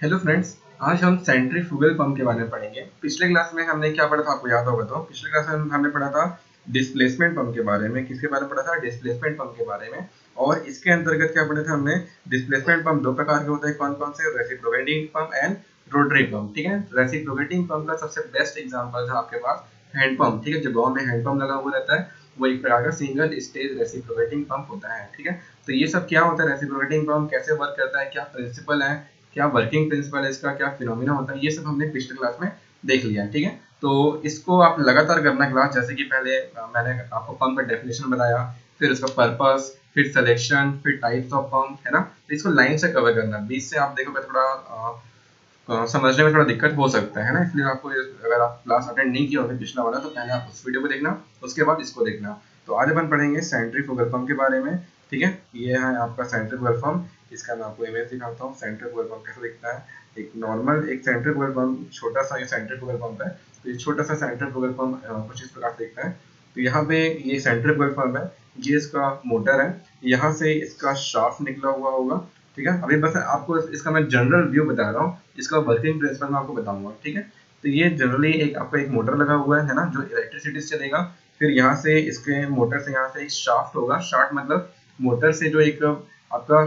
Hello friends. आज हम centrifugal pump के बारे में पढ़ेंगे। पिछले क्लास में हमने क्या पढ़ा था, आपको याद होगा तो पिछले क्लास में हमने पढ़ा था डिस्प्लेसमेंट पंप के बारे में। किसके बारे में पढ़ा था? डिस्प्लेसमेंट पंप के बारे में। और इसके अंतर्गत क्या पढ़ा था हमने? डिस्प्लेसमेंट पंप दो प्रकार के होते हैं, कौन कौन से? Reciprocating pump and rotary pump. ठीक है, रेसिप्रोकेटिंग पंप का सबसे बेस्ट एग्जाम्पल था आपके पास हैंडपंप। ठीक है, जो गाँव में हैंडपंप लगा हुआ रहता है वो एक प्रकार का सिंगल स्टेज रेसिप्रोकेटिंग पंप होता है। ठीक है, तो ये सब क्या होता है, रेसिप्रोकेटिंग पंप कैसे वर्क करता है, क्या प्रिंसिपल है, क्या वर्किंग प्रिंसिपल है इसका, क्या फिनोमिना होता है, ये सब हमने पिछले क्लास में देख लिया है। ठीक है, तो इसको आप लगातार करना क्लास। जैसे कि पहले मैंने आपको पंप का डेफिनेशन बताया, फिर उसका पर्पस, फिर सिलेक्शन, फिर टाइप्स ऑफ पंप, है ना। तो इसको लाइन से कवर करना, बीच से आप देखोगे थोड़ा समझने में थोड़ा दिक्कत हो सकता है ना। इसलिए आपको अगर आप क्लास अटेंड नहीं किया होगा पिछला वाला, तो पहले आप उस वीडियो को देखना, उसके बाद इसको देखना। तो आज अपन पढ़ेंगे सेंट्रीफ्यूगल पंप के बारे में। ठीक है, ये है आपका सेंट्रीफ्यूगल पंप। इसका मैं आपको इमेज दिखाता हूँ सेंट्रीफ्यूगल पंप कैसा दिखता है। एक नॉर्मल एक सेंट्रीफ्यूगल पंप, छोटा सा ये सेंट्रीफ्यूगल पंप है। तो ये छोटा सा सेंट्रीफ्यूगल पंप कुछ इस प्रकार से दिखता है। तो यहाँ पे ये सेंट्रीफ्यूगल पंप है, ये इसका मोटर है, यहाँ से इसका शाफ्ट निकला हुआ होगा। ठीक है, अभी बस आपको इसका मैं जनरल व्यू बता रहा हूँ, इसका वर्किंग प्रिंसिपल मैं आपको बताऊंगा। ठीक है, तो ये जनरली एक आपका एक मोटर लगा हुआ है ना, जो इलेक्ट्रिसिटी से चलेगा। फिर यहाँ से इसके मोटर से यहाँ से एक शाफ्ट होगा। शाफ्ट मतलब मोटर से जो एक आपका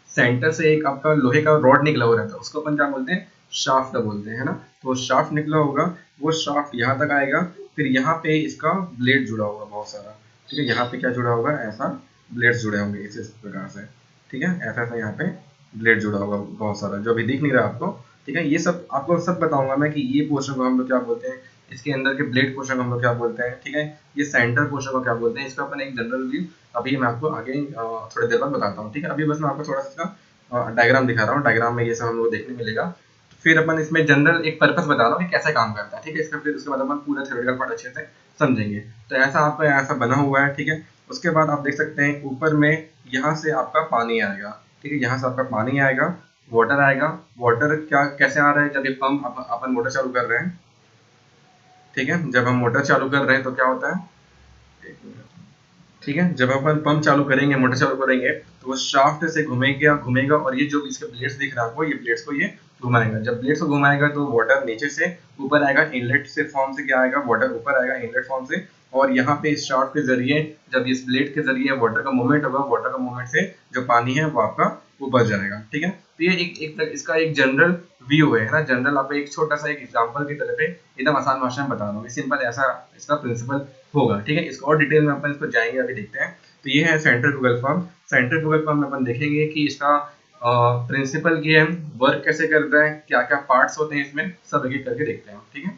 सेंटर से एक आपका लोहे का रॉड निकला हुआ रहता है, उसको अपन क्या बोलते हैं? शाफ्ट बोलते हैं, है ना। तो शाफ्ट निकला होगा, वो शाफ्ट यहाँ तक आएगा। फिर यहाँ पे इसका ब्लेड जुड़ा होगा बहुत सारा। ठीक है, यहाँ पे क्या जुड़ा होगा? ऐसा ब्लेड्स जुड़े होंगे इस प्रकार से। ठीक है, ऐसा ऐसा यहाँ पे ब्लेड जुड़ा होगा बहुत सारा, जो अभी दिख नहीं रहा आपको। ठीक है, ये सब आपको सब बताऊंगा मैं कि ये पोर्शन को हम लोग क्या बोलते हैं, इसके अंदर के ब्लेड पोर्शन को हम लोग क्या बोलते हैं। ठीक है, ये सेंटर पोर्शन को क्या बोलते हैं, इसका अपन एक जनरल व्यू अभी मैं आपको आगे थोड़ी देर बाद बताता हूँ। ठीक है, अभी बस मैं आपको थोड़ा सा डायग्राम दिखा रहा हूँ, डायग्राम में ये सब हम लोग देखने मिलेगा। फिर अपन इसमें जनरल एक पर्पस बता रहा हूँ कि कैसे काम करता है। ठीक है, इसका फिर उसके बाद अपन पूरा थ्योरेटिकल पार्ट अच्छे से समझेंगे। तो ऐसा आपका ऐसा बना हुआ है। ठीक है, उसके बाद आप देख सकते हैं ऊपर में यहाँ से आपका पानी आएगा। ठीक है, यहाँ से आपका पानी आएगा, वाटर आएगा। वाटर क्या कैसे आ रहा है? जब ये पंप अपन मोटर चालू कर रहे हैं। ठीक है, जब हम मोटर चालू कर रहे हैं तो क्या होता है? एक मिनट। ठीक है, जब अपन पंप चालू करेंगे, मोटर चालू करेंगे, तो वो शाफ्ट से घूमेगा घूमेगा, और ये जो इसके ब्लेड्स दिख रहा है आपको, ये ब्लेड्स को ये घुमाएगा। जब ब्लेड्स को घुमाएगा तो वाटर नीचे से ऊपर आएगा, इनलेट से फॉर्म से क्या आएगा? वाटर ऊपर आएगा इनलेट फॉर्म से। और यहाँ पे इस शाफ्ट के जरिए, जब इस ब्लेड के जरिए वाटर का मूवमेंट होगा, वाटर का मूवमेंट से जो पानी है वो आपका ऊपर जाएगा। ठीक है, तो ये इसका एक जनरल व्यू है ना। जनरल आपको एक छोटा सा एक एग्जांपल की तरह पे एकदम आसान भाषा में बता रहा हूँ, सिंपल ऐसा इसका प्रिंसिपल होगा। ठीक है, इसको और डिटेल में अपन इसको जाएंगे, अभी देखते हैं। तो ये है सेंट्रीफ्यूगल पंप। सेंट्रीफ्यूगल पंप में अपन देखेंगे कि इसका प्रिंसिपल क्या है, वर्क कैसे करता है, क्या क्या पार्ट्स होते हैं इसमें, सब एक एक करके देखते हैं। ठीक है,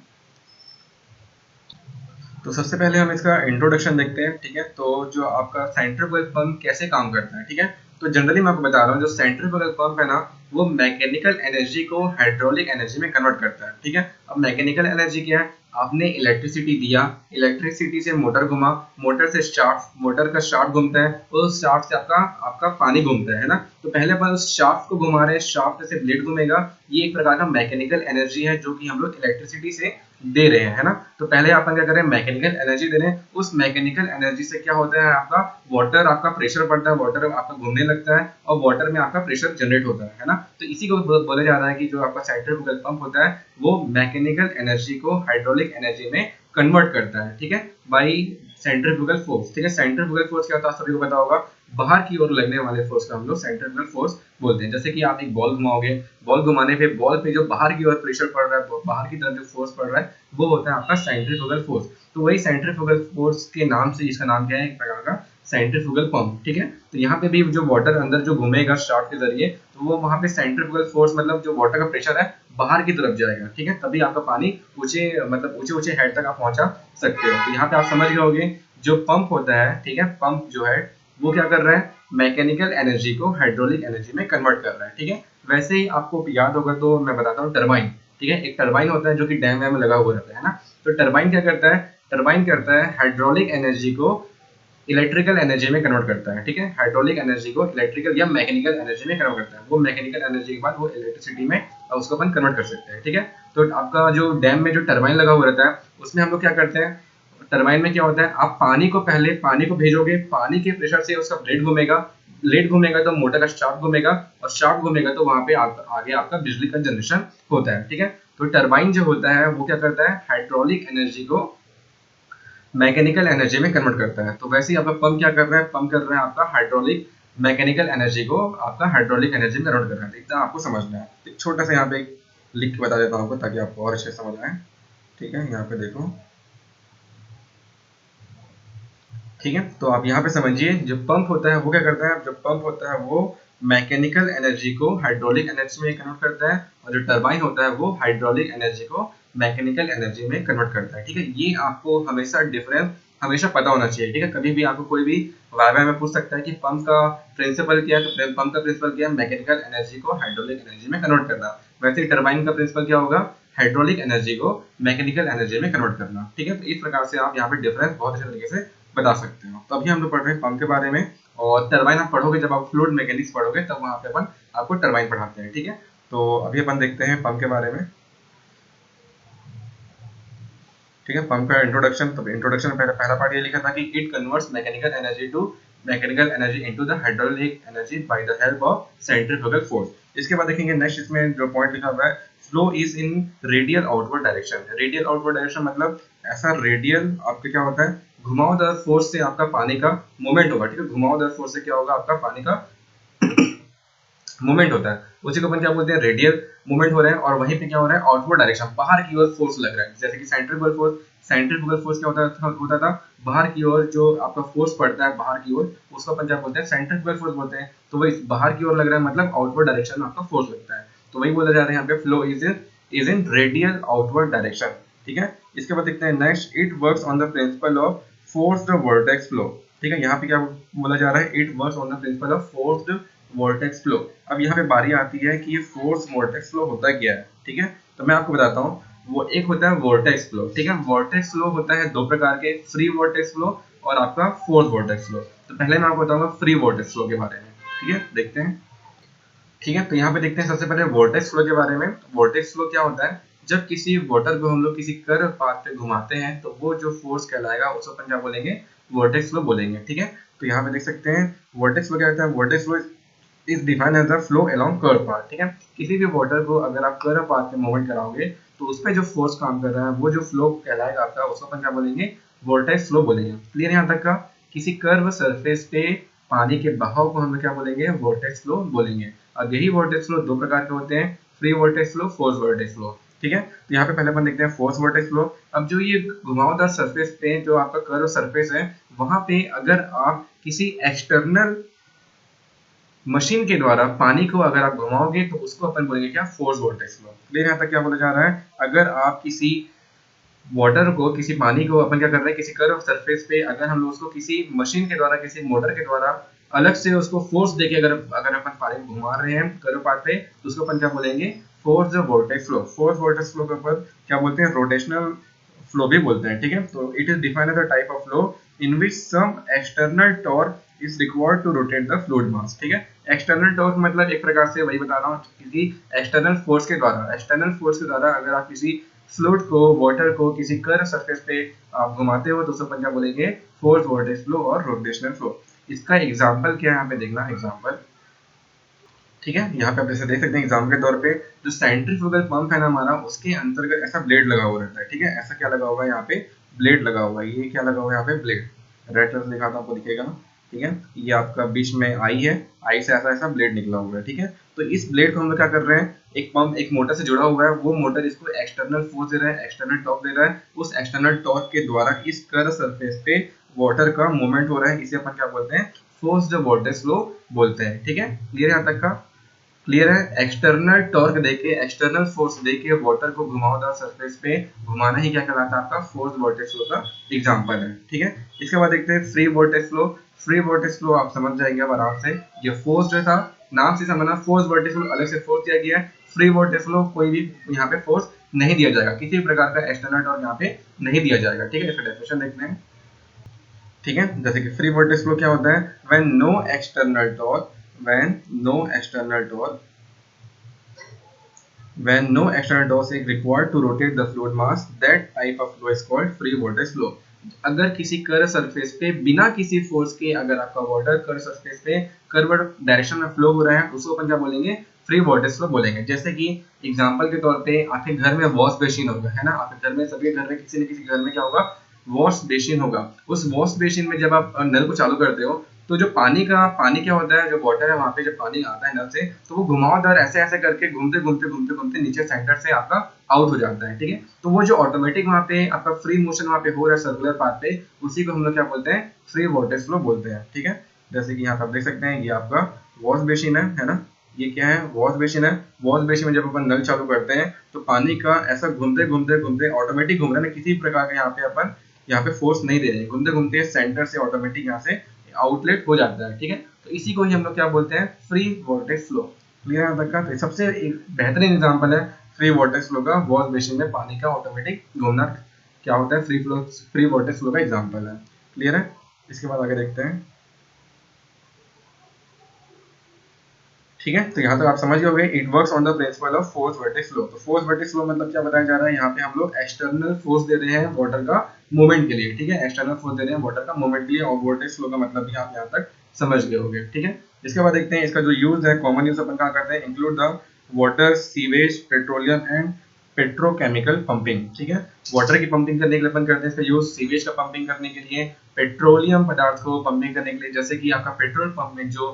तो सबसे पहले हम इसका इंट्रोडक्शन देखते हैं। ठीक है, तो जो आपका सेंट्रीफ्यूगल पंप कैसे काम करता है। ठीक है, तो जनरली मैं आपको बता रहा हूँ, जो सेंट्रीफ्यूगल पंप है ना, वो मैकेनिकल एनर्जी को हाइड्रोलिक एनर्जी में कन्वर्ट करता है। ठीक है, अब मैकेनिकल एनर्जी क्या है? आपने इलेक्ट्रिसिटी दिया, इलेक्ट्रिसिटी से मोटर घुमा, मोटर से शाफ्ट, मोटर का शाफ्ट घूमता है, और उस शाफ्ट से आपका आपका पानी घूमता है ना। तो पहले अपन उस शाफ्ट को घुमा रहे हैं, शाफ्ट से ब्लेड घूमेगा। ये एक प्रकार का मैकेनिकल एनर्जी है जो कि हम लोग इलेक्ट्रिसिटी से दे रहे हैं, है ना। तो पहले अपन क्या करें? मैकेनिकल एनर्जी दे रहे हैं। उस मैकेनिकल एनर्जी से क्या होता है? आपका वाटर, आपका प्रेशर बढ़ता है, वाटर आपका घूमने लगता है, और वाटर में आपका प्रेशर जनरेट होता है ना। तो इसी को बोला जा रहा है कि जो आपका सेंट्रीफ्यूगल पंप होता है वो मैकेनिकल एनर्जी को हाइड्रोलिक एनर्जी में कन्वर्ट करता है। ठीक है, बाई सेंट्रीफ्यूगल फोर्स। ठीक है, सेंट्रीफ्यूगल फोर्स क्या होता है? सभी को पता होगा, बाहर की ओर लगने वाले फोर्स का हम लोग सेंट्रीफ्यूगल फोर्स बोलते हैं। जैसे कि आप एक बॉल घुमाओगे, बॉल घुमाने पे बॉल पे जो बाहर की ओर प्रेशर पड़ रहा है, बाहर की तरफ जो फोर्स पड़ रहा है, वो होता है आपका सेंट्रीफ्यूगल फोर्स। तो वही सेंट्रीफ्यूगल फोर्स के नाम से इसका नाम क्या है? एक प्रकार का सेंट्रीफ्यूगल पंप। ठीक है, तो यहाँ पे भी जो वाटर अंदर जो घूमेगा शाफ्ट के जरिए, तो वो वहां पे सेंट्रीफ्यूगल फोर्स मतलब जो वाटर का प्रेशर है बाहर की तरफ जाएगा। ठीक है, तभी आपका पानी ऊंचे मतलब ऊंचे ऊंचे हेड तक आप पहुंचा सकते हो। तो यहाँ पे आप समझ गए होंगे, जो पंप होता है, ठीक है, पंप जो है वो क्या कर रहा है? मैकेनिकल एनर्जी को हाइड्रोलिक एनर्जी में कन्वर्ट कर रहा है। ठीक है, वैसे ही आपको याद होगा तो मैं बताता हूँ, टरबाइन। ठीक है, एक टरबाइन होता है जो कि डैम में लगा हुआ रहता है ना। तो टरबाइन क्या करता है? टरबाइन करता है हाइड्रोलिक एनर्जी को इलेक्ट्रिकल एनर्जी में कन्वर्ट करता है। ठीक है, हाइड्रोलिक एनर्जी को इलेक्ट्रिकल या मैकेनिकल एनर्जी में कन्वर्ट करता है। वो मैकेनिकल एनर्जी के बाद वो इलेक्ट्रिसिटी में उसको अपन कन्वर्ट कर सकते हैं। ठीक है, तो आपका जो डैम में जो टरबाइन लगा हुआ रहता है, उसमें हम लोग क्या करते हैं? टरबाइन में क्या होता है? आप पानी को पहले पानी को भेजोगे, पानी के प्रेशर से उसका ब्लेड घूमेगा, ब्लेड घूमेगा तो मोटर का शाफ्ट घूमेगा, और शाफ्ट घूमेगा तो वहां पे आगे आपका बिजली का जनरेशन होता है। ठीक है, तो टरबाइन जो होता है वो क्या करता है, हाइड्रोलिक एनर्जी को मैकेनिकल एनर्जी में कन्वर्ट करता है। तो वैसे ही आपका पंप क्या कर रहा है, पंप कर रहा है आपका हाइड्रोलिक मैकेनिकल एनर्जी को आपका हाइड्रोलिक एनर्जी में कन्वर्ट कर रहा है। तो इतना आपको समझना है। एक छोटा सा यहाँ पे लिख के बता देता हूँ आपको ताकि आपको और अच्छे से समझ आए। ठीक है, यहाँ पे देखो। ठीक है, तो आप यहाँ पे समझिए, जो पंप होता है वो क्या करता है, जो पंप होता है वो मैकेनिकल एनर्जी को हाइड्रोलिक एनर्जी में कन्वर्ट करता है, और जो टरबाइन होता है वो हाइड्रोलिक एनर्जी को मैकेनिकल एनर्जी में कन्वर्ट करता है। ठीक है, ये आपको हमेशा डिफरेंस हमेशा पता होना चाहिए। ठीक है, कभी भी आपको कोई भी वाइवा में पूछ सकता है कि पंप का प्रिंसिपल क्या है, तो पंप का प्रिंसिपल क्या है, मैकेनिकल एनर्जी को हाइड्रोलिक एनर्जी में कन्वर्ट करना। वैसे ही टरबाइन का प्रिंसिपल क्या होगा, हाइड्रोलिक एनर्जी को मैकेनिकल एनर्जी में कन्वर्ट करना। ठीक है, तो इस प्रकार से आप यहाँ पे डिफरेंस बहुत अच्छे तरीके से बता सकते हो। तो अभी हम लोग पढ़ रहे हैं पंप के बारे में, और टरबाइन आप पढ़ोगे जब आप फ्लूइड मैकेनिक्स पढ़ोगे तब वहां पे अपन आपको टरबाइन पढ़ाते हैं। ठीक है, तो अभी अपन देखते हैं पंप के बारे में। ठीक है, पंप का इंट्रोडक्शन। तो इंट्रोडक्शन में पहला पार्ट ये लिखा था कि it converts mechanical energy into the hydraulic energy by the help of centrifugal force. इसके बाद देखेंगे नेक्स्ट, इसमें जो पॉइंट लिखा हुआ है, flow is in radial outward direction. Radial outward direction मतलब ऐसा रेडियल आपका क्या होता है, घुमावदार फोर्स से आपका पानी का मूवमेंट होगा। ठीक है, घुमावदार फोर्स से क्या होगा, आपका पानी का मूवमेंट होता है, उसी को अपन क्या बोलते हैं, रेडियल मूवमेंट हो रहा है। और वहीं पे क्या हो रहा है, आउटवर्ड डायरेक्शन, बाहर की ओर फोर्स लग रहा है। जैसे कि सेंट्रीफ्यूगल फोर्स क्या होता था, बाहर की ओर जो आपका फोर्स पड़ता है बाहर की ओर, उसको अपन क्या बोलते हैं, सेंट्रीफ्यूगल फोर्स बोलते हैं। तो वही बाहर की ओर लग रहा है मतलब आउटवर्ड डायरेक्शन में आपका फोर्स लगता है। तो वही बोला जा रहा है यहाँ पे, flow is in radial outward direction. ठीक है, इसके बाद देखते हैं next, it works on the principle of forced vortex flow. ठीक है, यहाँ पे क्या बोला जा रहा है, it works on the principle of forced vortex flow. अब यहाँ पे बारी आती है कि ये फोर्स वोर्टेक्स फ्लो होता क्या है। ठीक है, तो मैं आपको बताता हूँ। वो एक होता है वोर्टेक्स फ्लो। ठीक है, वोर्टेक्स फ्लो होता है दो प्रकार के, फ्री वोर्टेक्स फ्लो और आपका फोर्स वोर्टेक्स फ्लो। तो पहले मैं आपको बताऊंगा फ्री वोर्टेक्स फ्लो के बारे में। ठीक है, देखते हैं। ठीक है, तो यहाँ पे देखते हैं सबसे पहले वोर्टेक्स फ्लो के बारे में। वोर्टेक्स फ्लो क्या होता है, जब किसी वाटर को हम लोग किसी कर्व पाथ पे घुमाते हैं तो वो जो फोर्स कहलाएगा उसको अपन क्या बोलेंगे, वोर्टेक्स फ्लो बोलेंगे। ठीक है, तो यहाँ पे देख सकते हैं वोर्टेक्स फ्लो क्या होता है, vortex flow is defined as the flow along curve path. ठीक है, किसी भी वाटर को अगर आप कर्व पाथ पे मूवमेंट कराओगे तो उस पे जो फोर्स काम कर रहा है वो जो फ्लो कहलाएगा आपका, उसको अपन क्या बोलेंगे, वोर्टेक्स फ्लो बोलेंगे। क्लियर यहाँ तक का, किसी कर्व सरफेस पे पानी के बहाव को हम क्या बोलेंगे, वोर्टेक्स फ्लो बोलेंगे। अब यही वोर्टेक्स फ्लो दो प्रकार के होते हैं, free vortex flow, force vortex flow. ठीक है, तो यहाँ पे पहले अपन देखते हैं फोर्स वोर्टेक्स फ्लो। अब जो ये घुमावदार सरफेस पे जो आपका कर्व सरफेस है, वहां पे अगर आप किसी एक्सटर्नल मशीन के द्वारा पानी को अगर आप घुमाओगे तो उसको अपन बोलेंगे क्या, फोर्स वोर्टेक्स फ्लो। क्लियर यहाँ तक क्या बोला जा रहा है, अगर आप किसी वाटर को, किसी पानी को अपन क्या कर रहे हैं, किसी कर्व सरफेस पे अगर हम लोग उसको किसी मशीन के द्वारा, किसी मोटर के द्वारा अलग से उसको फोर्स देके अगर अगर अपन पानी को घुमा रहे हैं कर्व पाथ पे, तो उसको अपन क्या बोलेंगे, force vortex flow. Force vortex flow के ऊपर क्या बोलते हैं, रोटेशनल फ्लो भी बोलते हैं। ठीक है, तो it is defined as a type of flow in which some external torque is required to rotate the fluid mass. ठीक है, एक्सटर्नल टॉर्क मतलब एक प्रकार से वही बता रहा हूँ, किसी एक्सटर्नल फोर्स के द्वारा अगर आप किसी फ्लूइड को, वाटर को किसी कर्व सरफेस पे आप घुमाते हो तो उसको अपन क्या बोलेंगे, फोर्स वोर्टेक्स फ्लो और रोटेशनल फ्लो। इसका एग्जांपल क्या है यहाँ पे देखना, एग्जांपल। ठीक है, यहाँ पे आप जैसे देख सकते हैं एग्जाम्पल के तौर पे, जो सेंट्रीफ्यूगल पंप है ना हमारा, उसके अंतर्गत ऐसा ब्लेड लगा हुआ रहता है। ठीक है, ऐसा क्या लगा हुआ है यहाँ पे, ब्लेड लगा हुआ है। ये क्या लगा हुआ है यहाँ पे, ब्लेड, रेड कलर से लिखा था आपको दिखेगा। ठीक है, ये आपका बीच में आई है, आई से ऐसा ऐसा ब्लेड निकला हुआ है। ठीक है, तो इस ब्लेड को हम लोग क्या कर रहे हैं, एक पंप एक मोटर से जुड़ा हुआ है, वो मोटर इसको एक्सटर्नल फोर्स दे रहा है, एक्सटर्नल टॉर्क दे रहा है। उस एक्सटर्नल टॉर्क के द्वारा इस कर्व सरफेस पे वाटर का मूवमेंट हो रहा है, इसे अपन क्या बोलते हैं, फोर्स्ड वोर्टेक्स फ्लो बोलते हैं। ठीक है, क्लियर यहाँ तक का, क्लियर है। एक्सटर्नल टॉर्क देके, एक्सटर्नल फोर्स देके वाटर को घुमावदार सरफेस पे घुमाना ही क्या कहलाता है, आपका फोर्स वोर्टेक्स फ्लो का एग्जांपल है। ठीक है, इसके बाद देखते हैं free vortex flow. Free vortex flow आप समझ जाएंगे अब आराम से, ये फोर्स जो था, नाम से समझना, फोर्स वोर्टेक्स फ्लो अलग से फोर्स दिया गया है, फ्री वोर्टेक्स फ्लो कोई भी यहाँ पे फोर्स नहीं दिया जाएगा, किसी प्रकार का एक्सटर्नल टॉर्क यहाँ पे नहीं दिया जाएगा। ठीक है, इसका डेफिनेशन देखते हैं। ठीक है, जैसे कि फ्री वोर्टेक्स फ्लो क्या होता है, when no external torque, when no external torque, when no external torque is required to rotate the fluid mass, that type of flow is called free vortex flow। अगर किसी curve surface पे बिना किसी force के अगर आपका water curve surface पे curved direction में फ्लो हो रहा है, उसको अपन क्या बोलेंगे, फ्री वॉर्टेक्स फ्लो बोलेंगे। जैसे कि एग्जांपल के तौर पे आपके घर में वॉश बेसिन होगा, है ना, आपके घर में, सभी घर में किसी न किसी घर में क्या होगा, वॉश बेसिन होगा। उस वॉश बेसिन में जब आप नल को चालू करते हो तो जो पानी क्या होता है, जो वाटर है वहां पे जब पानी आता है नल से, तो वो घुमावदार ऐसे ऐसे करके घूमते घूमते घूमते घूमते नीचे सेंटर से आपका आउट हो जाता है, ठीक है। तो वो जो ऑटोमेटिक वहां पे आपका फ्री मोशन वहां पे हो रहा है सर्कुलर पाथ पे, उसी को हम लोग क्या बोलते हैं, फ्री वॉर्टेक्स फ्लो बोलते हैं, ठीक है। जैसे कि यहाँ पे आप देख सकते हैं, ये आपका वॉश बेसिन है ना, ये क्या है, वॉश बेसिन है। वॉश बेसिन में जब अपन नल चालू करते हैं तो पानी का ऐसा घूमते घूमते घूमते ऑटोमेटिक घूम रहा है ना, किसी प्रकार का यहाँ पे फोर्स नहीं दे रहे हैं, घूमते घूमते सेंटर से ऑटोमेटिक यहाँ से आउटलेट हो जाता है, ठीक है। तो इसी को ही हम लोग क्या बोलते हैं, फ्री वॉर्टेक्स फ्लो। क्लियर है तक का? तो सबसे एक बेहतरीन एग्जांपल है फ्री वॉर्टेक्स फ्लो का, वॉश बेसिन में पानी का ऑटोमेटिक घूमना क्या होता है, फ्री वॉर्टेक्स फ्लो का एग्जांपल है। क्लियर है? इसके बाद आगे देखते हैं, ठीक है। तो यहाँ तक आप समझ गए होंगे, it works on the principle of force vertex flow. तो फोर्स वर्टेक्स फ्लो मतलब क्या बताया जा रहा है, यहाँ पे हम लोग एक्सटर्नल फोर्स दे रहे हैं वाटर का मूवमेंट के लिए, ठीक है, एक्सटर्नल फोर्स दे रहे हैं वाटर का मूवमेंट के लिए, और वोल्टेज फ्लो का मतलब भी आप यहाँ तक समझ गए होंगे, ठीक है। इसके बाद देखते हैं इसका जो यूज है, कॉमन यूज अपन क्या करते हैं, include the water, sewage, petroleum and petrochemical pumping, ठीक है। वाटर की पंपिंग करने के लिए अपन करते हैं इसका यूज, सीवेज का पंपिंग करने के लिए, पेट्रोलियम पदार्थ को पंपिंग करने के लिए, जैसे कि आपका पेट्रोल पंप में जो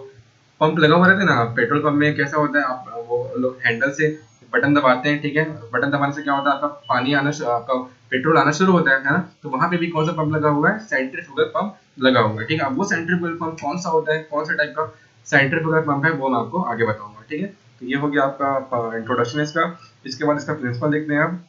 पंप लगा हुआ रहता है ना, पेट्रोल पंप में कैसा होता है, आप वो लोग हैंडल से बटन दबाते हैं, ठीक है, बटन दबाने से क्या होता है, आपका पानी आना आपका पेट्रोल आना शुरू होता है ना। तो वहां पे भी कौन सा पंप लगा हुआ है, सेंट्रीफ्यूगल पंप लगा हुआ है, ठीक है। अब वो सेंट्रीफ्यूगल पंप कौन सा होता है, कौन सा टाइप का सेंट्रीफ्यूगल पंप है, वो मैं आपको आगे बताऊंगा, ठीक है। तो ये हो गया आपका इंट्रोडक्शन इसका। इसके बाद इसका प्रिंसिपल देखते हैं आप,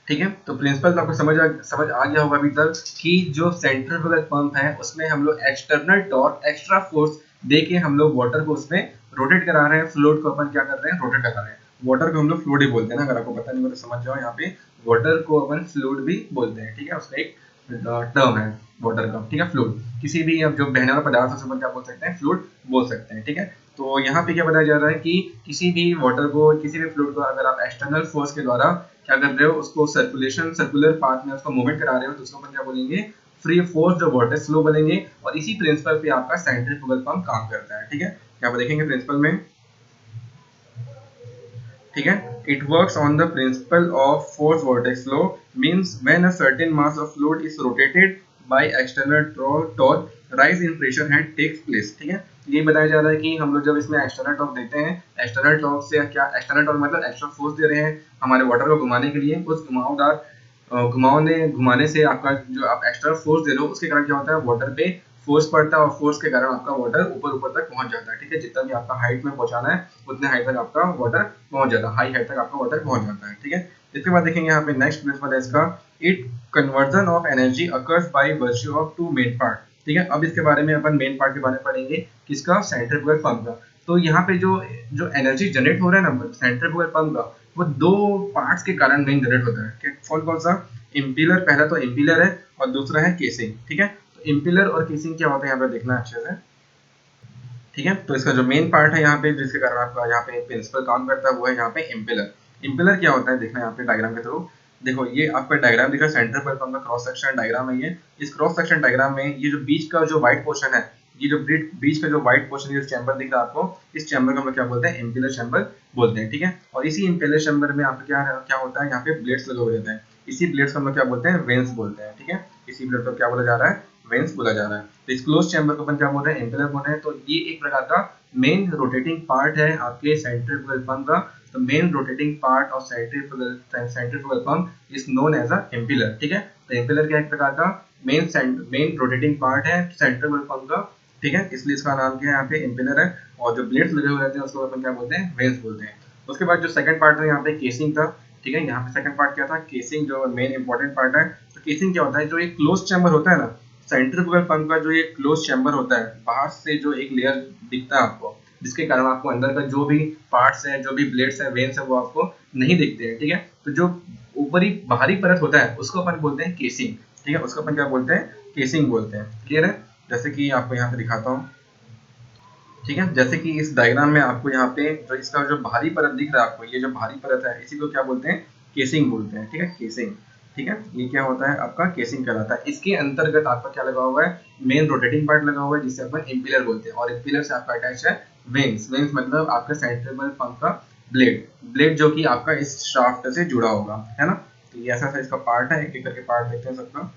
ठीक है। तो प्रिंसिपल तो आपको समझ आ गया होगा अभी तक कि जो सेंट्रीफ्यूगल पंप है उसमें हम लोग एक्सटर्नल टॉर्क, एक्स्ट्रा फोर्स दे के हम लोग वाटर को उसमें रोटेट करा रहे हैं, फ्लूइड को अपन क्या कर रहे हैं, रोटेट करा रहे हैं। वाटर को हम लोग फ्लूइड ही बोलते हैं ना, अगर आपको पता नहीं हो तो समझ जाओ, यहाँ पे वाटर को अपन फ्लूइड भी बोलते हैं, ठीक है, उसका एक टर्म है वाटर का, ठीक है, फ्लूइड। किसी भी अब जो बहने वाला पदार्थ है उसको क्या बोल सकते हैं, फ्लूइड बोल सकते हैं, ठीक है। तो यहाँ पे क्या बताया जा रहा है कि किसी भी वाटर को, किसी भी फ्लूइड को अगर आप एक्सटर्नल फोर्स के द्वारा क्या कर रहे हो, उसको सर्कुलर पाथ में उसको मूवमेंट करा रहे हो, तो उसको अपन क्या बोलेंगे, फ्री फोर्स जो वॉर्टेक्स फ्लो बोलेंगे। और इसी प्रिंसिपल पे आपका सेंट्रीफ्यूगल पंप काम करता है, ठीक है। यहाँ पर देखेंगे प्रिंसिपल में, ठीक है, it works on the principle of force vortex flow, means when a certain mass of fluid is rotated by external torque rise in pressure head takes place, ठीक है। ये बताया जा रहा है कि हम लोग जब इसमें एक्सटर्नल टॉर्क देते हैं, एक्सटर्नल टॉर्क से क्या, एक्सटर्नल टॉर्क मतलब एक्स्ट्रा फोर्स दे रहे हैं हमारे वाटर को घुमाने के लिए, उस घुमाने से आपका जो आप एक्स्ट्रा फोर्स दे रहे हो उसके कारण क्या होता है, वाटर पे फोर्स पड़ता है, और फोर्स के कारण आपका वाटर ऊपर ऊपर तक पहुंच जाता है, ठीक है। जितना भी आपका हाइट में पहुंचाना है उतने हाइट तक आपका वाटर पहुंच जाता है, हाई हाइट तक आपका वाटर पहुंच जाता है, ठीक है। इसके बाद देखेंगे यहाँ पे नेक्स्ट प्रिंसिपल है इसका, it conversion of energy occurs by virtue of two main part, ठीक है। अब इसके बारे में अपन मेन पार्ट के बारे में पढ़ेंगे, किसका, सेंट्रीफ्यूगल पंप का। तो यहाँ पे जो जो एनर्जी जनरेट हो रहा है ना सेंट्रीफ्यूगल पंप का, वो दो पार्ट्स के कारण मेन जनरेट होता है, कौन कौन सा, इम्पिलर, पहला तो इम्पिलर है और दूसरा है केसिंग, ठीक है। तो इम्पिलर और केसिंग क्या होता है, यहाँ पे देखना अच्छे से, ठीक है। तो इसका जो मेन पार्ट है यहाँ पे, जिसके कारण आपका यहाँ पे प्रिंसिपल काम करता है, वो है यहाँ पे इम्पिलर। इम्पिलर क्या होता है देखना यहाँ पे डायग्राम के थ्रू, देखो ये आपका डायग्राम दिखा, सेंटर पर पंप का क्रॉस सेक्शन डायग्राम है ये। इस क्रॉस सेक्शन डायग्राम में ये जो बीच का जो व्हाइट पोर्शन है, ये जो बीच का जो व्हाइट पोर्शन, ये चैम्बर दिख रहा है आपको, इस चैम्बर को हम लोग क्या बोलते हैं, इम्पिलर चैम्बर बोलते हैं, ठीक है। और इसी इम्पिलर चैम्बर में आपका क्या होता है, यहाँ पे ब्लेड्स लगे हुए रहते हैं, इसी ब्लेड्स को हम लोग क्या बोलते हैं, वेन्स बोलते हैं, ठीक है। इसी ब्लेड को क्या बोला जा रहा है, वेन्स बोला जा रहा है। तो इस क्लोज चैम्बर को अपन क्या बोल रहे हैं, इम्पिलर बोल रहे हैं। तो ये एक प्रकार का मेन रोटेटिंग पार्ट है आपके सेंट्रीफ्यूगल पंप का। तो main rotating part of centrifugal pump is known as a impeller, ठीक है। तो इम्पिलर क्या एक प्रकार का मेन रोटेटिंग पार्ट है सेंट्रीफ्यूगल पंप का, ठीक है, इसलिए इसका नाम क्या है, यहाँ पे इम्पिलर है। और जो ब्लेड्स लगे हुए रहते हैं उसको अपन क्या बोलते हैं, वेन्स बोलते हैं। उसके बाद जो सेकंड पार्ट है यहाँ पे केसिंग था, ठीक है। यहाँ पे सेकंड पार्ट क्या था, केसिंग, जो मेन इंपॉर्टेंट पार्ट है। तो केसिंग क्या होता है, जो एक क्लोज चैम्बर होता है ना, सेंट्रीफ्यूगल पंप का जो ये क्लोज चैम्बर होता है, बाहर से जो एक लेयर दिखता है आपको, जिसके कारण आपको अंदर का जो भी पार्ट्स है, जो भी ब्लेड्स है, वेन्स है, वो आपको नहीं दिखते हैं, ठीक है। तो जो ऊपरी बाहरी परत होता है उसको अपन बोलते हैं केसिंग, ठीक है, उसको अपन क्या बोलते हैं, केसिंग बोलते हैं। क्लियर है? जैसे कि आपको यहाँ पे दिखाता हूँ, ठीक है, जैसे कि इस डायग्राम में आपको यहाँ पे जो इसका जो भारी परत दिख रहा है आपको, ये जो भारी परत है इसी को क्या बोलते हैं, केसिंग बोलते हैं, ठीक है, केसिंग, ठीक है, ये क्या होता है आपका केसिंग कहलाता है। इसके अंतर्गत आपका क्या लगा हुआ है, मेन रोटेटिंग पार्ट लगा हुआ है जिसे अपन इम्पिलर बोलते हैं, और इम्पिलर से आपका अटैच है वेन्स। वेन्स मतलब आपका सेंट्रिफ्यूगल पंप का ब्लेड, ब्लेड जो कि आपका इस शाफ्ट से जुड़ा होगा, है ना। तो ये ऐसा इसका पार्ट है, एक एक करके पार्ट देखते हैं सबका।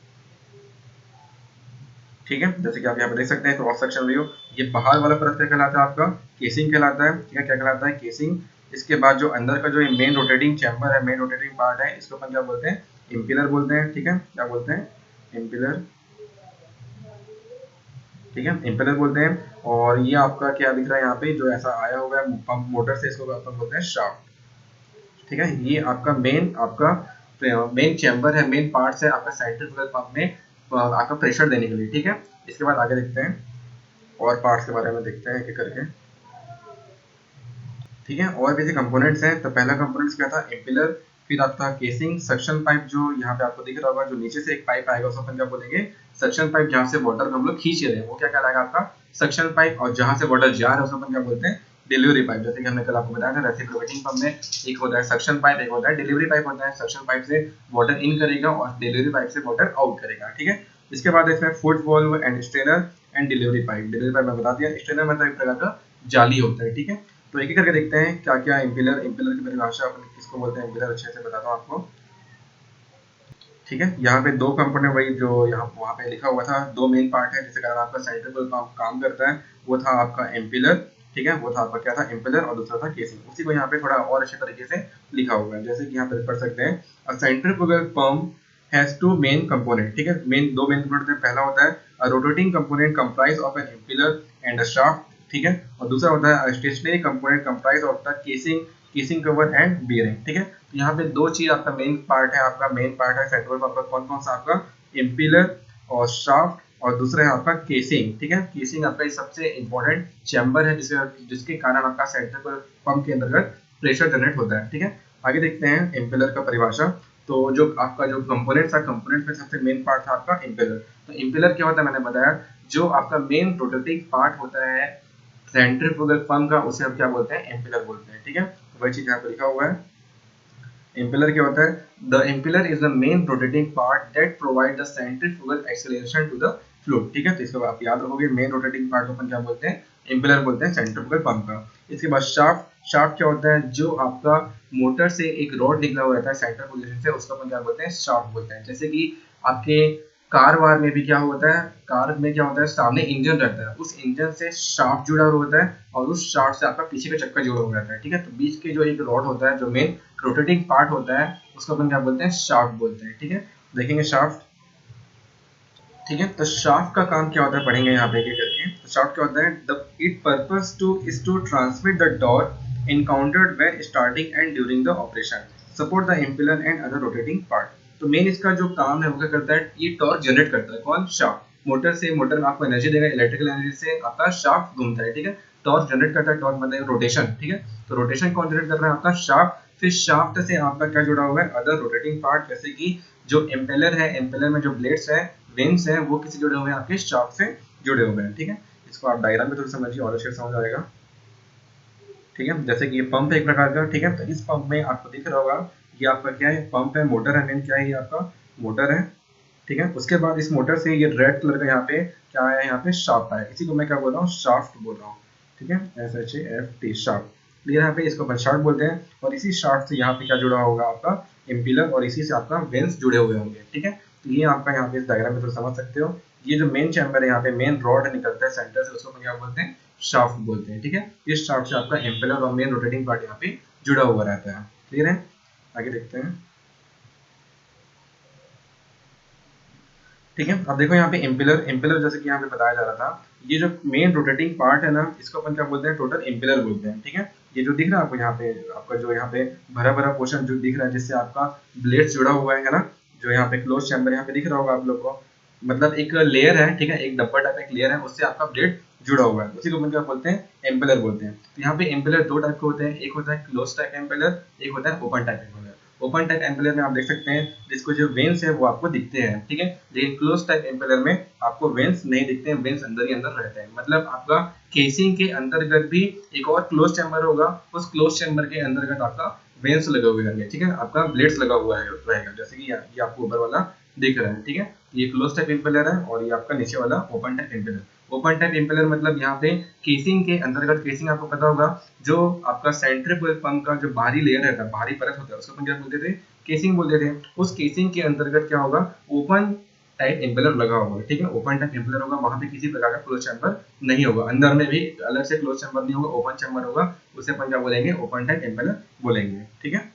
ठीक है, जैसे कि आप यहाँ पे देख सकते हैं क्रॉस सेक्शन व्यू। ये बाहर वाला परत क्या कहलाता है आपका, केसिंग कहलाता है। ठीक है, क्या कहलाता है, केसिंग। इसके बाद जो अंदर का जो मेन रोटेटिंग चैम्बर है, मेन रोटेटिंग पार्ट है, इसको अपन क्या बोलते हैं, इम्पिलर बोलते हैं। ठीक है, क्या बोलते हैं, इम्पिलर। ठीक है, इम्पिलर बोलते हैं। और ये आपका क्या दिख रहा है यहाँ पे, जो ऐसा आया हुआ है पंप मोटर से, इसको अपन बोलते हैं शाफ्ट। ठीक है, ये आपका मेन चैम्बर है, मेन पार्ट्स है आपका सेंट्रीफ्यूगल पंप में आपका प्रेशर देने के लिए। ठीक है, इसके बाद आगे देखते हैं और पार्ट्स के बारे में देखते हैं एक एक करके। ठीक है, और भी कंपोनेंट्स हैं। तो पहला कंपोनेंट्स क्या था, इम्पिलर। फिर आपका केसिंग, सक्शन पाइप जो यहाँ पे आपको दिख रहा होगा, जो नीचे से एक पाइप आएगा उसको अपन क्या बोलेंगे, सक्शन पाइप। जहाँ से वाटर को हम लोग खींच रहे हैं वो क्या कहलाएगा आपका सक्शन पाइप। और जहाँ से वाटर जा रहा है उसको अपन क्या बोलते हैं, डिलीवरी पाइप। जैसे कि हमने कल आपको बताया था रेसिप्रोकेटिंग पंप में एक होता है सक्शन पाइप, एक होता है डिलीवरी पाइप होता है। सक्शन पाइप से वाटर इन करेगा और डिलीवरी पाइप से वाटर आउट करेगा। ठीक है, इसके बाद इसमें foot valve and strainer and delivery pipe. Delivery pipe मैं बता दिया, स्ट्रेनर मतलब एक प्रकार का जाली होता है। ठीक है, तो एक एक करके देखते हैं क्या क्या इम्पिलर, इम्पिलर की परिभाषा अपन किसको बोलते हैं, इम्पिलर अच्छे से बताता हूँ आपको। ठीक है, यहाँ पे दो कंपोनेंट वही जो यहाँ वहाँ पे लिखा हुआ था, दो मेन पार्ट है जिसके कारण आपका सेंट्रीफ्यूगल पंप काम करता है, वो था आपका इम्पिलर। ठीक है, वो था आपका क्या था, इम्पिलर, और दूसरा था केसिंग। उसी को यहाँ पे थोड़ा और अच्छे तरीके से लिखा हुआ है, जैसे कि यहाँ पे पढ़ सकते हैं, a centrifugal pump has two main component. ठीक है, मेन दो मेन कंपोनेंट, पहला होता है a rotating component comprise of an impeller and a shaft. ठीक है, और दूसरा होता है stationary component comprise of the casing, casing cover and bearing. ठीक है, तो यहाँ पे दो चीज आपका मेन पार्ट है, आपका मेन पार्ट है सेंट्रल पंप का कौन कौन सा, आपका इम्पिलर और शाफ्ट, और दूसरा है आपका केसिंग। ठीक है, केसिंग आपका सबसे इंपॉर्टेंट चैम्बर है जिसके कारण आपका सेंट्रल पंप के अंतर्गत प्रेशर जनरेट होता है। ठीक है, आगे देखते हैं इम्पिलर का परिभाषा। तो जो आपका जो कंपोनेंट था, कंपोनेंट में सबसे मेन पार्ट था आपका इम्पिलर। तो इम्पिलर क्या होता है, मैंने बताया, जो आपका मेन रोटेटिंग पार्ट होता है सेंट्रीफ्यूगल पंप का, उसे हम क्या बोलते हैं, इम्पिलर बोलते हैं। ठीक है, तो वही चीज यहाँ पे लिखा हुआ है। इम्पिलर क्या होता है, the impeller is the main rotating part that provide the centrifugal acceleration to the fluid. ठीक है, तो इसको आप याद रखोगे, मेन रोटेटिंग पार्ट को अपन क्या बोलते हैं, इम्पिलर बोलते हैं, सेंट्रीफ्यूगल पंप का। इसके बाद शाफ्ट। शाफ्ट क्या होता है, जो आपका मोटर से एक रॉड निकला हुआ रहता है सेंटर पोजीशन से, उसको अपन क्या बोलते हैं, शाफ्ट बोलते हैं। जैसे कि आपके कार वार में भी क्या होता है, कार में क्या होता है, सामने इंजन रहता है, उस इंजन से शाफ्ट जुड़ा हुआ होता है, और उस शाफ्ट से आपका पीछे का चक्का जुड़ा हुआ रहता है। ठीक है, तो बीच के जो एक रॉड होता है, जो मेन रोटेटिंग पार्ट होता है, उसको अपन क्या बोलते हैं, शाफ्ट बोलते हैं। ठीक है, देखेंगे शाफ्ट। ठीक है, तो शाफ्ट का काम क्या होता है, पढ़ेंगे यहाँ पे करके। तो शाफ्ट क्या होता है, the it purpose to is to transmit the torque encountered when starting and during the operation, support the impeller and other rotating part. तो मेन इसका जो काम है वो क्या करता है, ये टॉर्क जनरेट करता है, कौन, शाफ्ट। मोटर से, मोटर में आपको एनर्जी देगा, इलेक्ट्रिकल एनर्जी से आपका शाफ्ट घूमता है। ठीक है, टॉर्क जनरेट करता है, टॉर्क मतलब रोटेशन। ठीक है, तो रोटेशन कौन जनरेट कर रहा है, आपका शाफ्ट। फिर शाफ्ट से आपका क्या जुड़ा हुआ है, अदर रोटेटिंग पार्ट, जैसे कि जो इम्पेलर है, इम्पेलर में जो ब्लेड्स है, वेन्स हैं, वो किसी जुड़े हुए हैं, आपके शाफ्ट से जुड़े हुए हैं। ठीक है, इसको आप डायग्राम में थोड़ा समझिए और अच्छे से समझ आएगा। ठीक है, जैसे कि ये पंप है एक प्रकार का। ठीक है, तो इस पंप में आपको दिख रहा होगा, ये आपका क्या है, पंप है, मोटर है, मेन क्या है, ये आपका मोटर है। ठीक है, उसके बाद इस मोटर से ये रेड कलर का यहाँ पे क्या आया, यहाँ पे शाफ्ट आया, इसी को मैं क्या बोल रहा हूँ, शाफ्ट बोल रहा हूँ। ठीक है, SHAFT, शाफ्ट। क्लियर, यहाँ पे इसको अपन शाफ्ट बोलते हैं, और इसी शाफ्ट से यहाँ पे क्या जुड़ा होगा, आपका इम्पिलर, और इसी से आपका वेन्स जुड़े हुए होंगे। ठीक है, तो ये आपका यहाँ पे इस डायग्राम में थोड़ा समझ सकते हो। ये जो मेन चैम्बर है, यहाँ पे मेन रॉड निकलता है सेंटर से, उसको अपन क्या बोलते हैं, शाफ्ट बोलते हैं। ठीक है, इस शाफ्ट से आपका इम्पेलर और मेन रोटेटिंग पार्ट यहाँ पे जुड़ा हुआ रहता है। क्लियर है, आगे देखते हैं। ठीक है, अब देखो यहाँ पे इम्पेलर। इम्पेलर जैसे कि यहाँ पे बताया जा रहा था, ये जो मेन रोटेटिंग पार्ट है ना, इसको अपन क्या बोलते हैं, टोटल इम्पेलर बोलते हैं। ठीक है, ये जो दिख रहा है आपको यहाँ पे, आपका जो यहाँ पे भरा भरा पोर्शन जो दिख रहा है, जिससे आपका ब्लेड जुड़ा हुआ है ना, जो यहाँ पे क्लोज चैम्बर यहाँ पे दिख रहा होगा आप लोग को, मतलब एक लेयर है। ठीक है, एक डब्बा टाइप एक लेयर है, उससे आपका ब्लेड जुड़ा हुआ है, उसी को अपन क्या बोलते हैं, एम्पेलर बोलते हैं। तो यहाँ पे एम्पेलर दो टाइप के होते हैं, एक होता है क्लोज टाइप एम्पेलर, एक होता है open type impeller. Open type impeller में आप देख सकते हैं, जिसको जो वेन्स है वो आपको दिखते हैं। ठीक है, लेकिन क्लोज टाइप एम्पेलर में आपको वेन्स नहीं दिखते हैं, वेन्स अंदर ही अंदर रहते हैं। मतलब आपका केसिंग के अंतर्गत भी एक और क्लोज चैम्बर होगा, उस क्लोज चैम्बर के अंतर्गत आपका वेन्स लगे हुए रहेंगे, ठीक है, आपका ब्लेड्स लगा हुआ है रहेगा, जैसे कि ये आपको ऊपर वाला दिख रहा है, ठीक है। ये क्लोज टाइप इम्पेलर है और ये आपका नीचे वाला open type impeller. Open type impeller मतलब यहाँ पे केसिंग के अंतर्गत, केसिंग आपको पता होगा, जो आपका सेंट्रीफ्यूगल पंप का जो बाहरी लेयर रहता है, बाहरी परत होता है, उसको अपन क्या बोलते थे, केसिंग बोलते थे। उस केसिंग के अंतर्गत क्या होगा, ओपन टाइप इम्पेलर लगा होगा, ठीक है, ओपन टाइप इम्पेलर होगा, वहां पे किसी प्रकार का क्लोज चैम्बर नहीं होगा, अंदर में भी अलग से क्लोज चैम्बर नहीं होगा, ओपन चैम्बर होगा, उसे अपन क्या बोलेंगे, ओपन टाइप इम्पेलर बोलेंगे, ठीक है।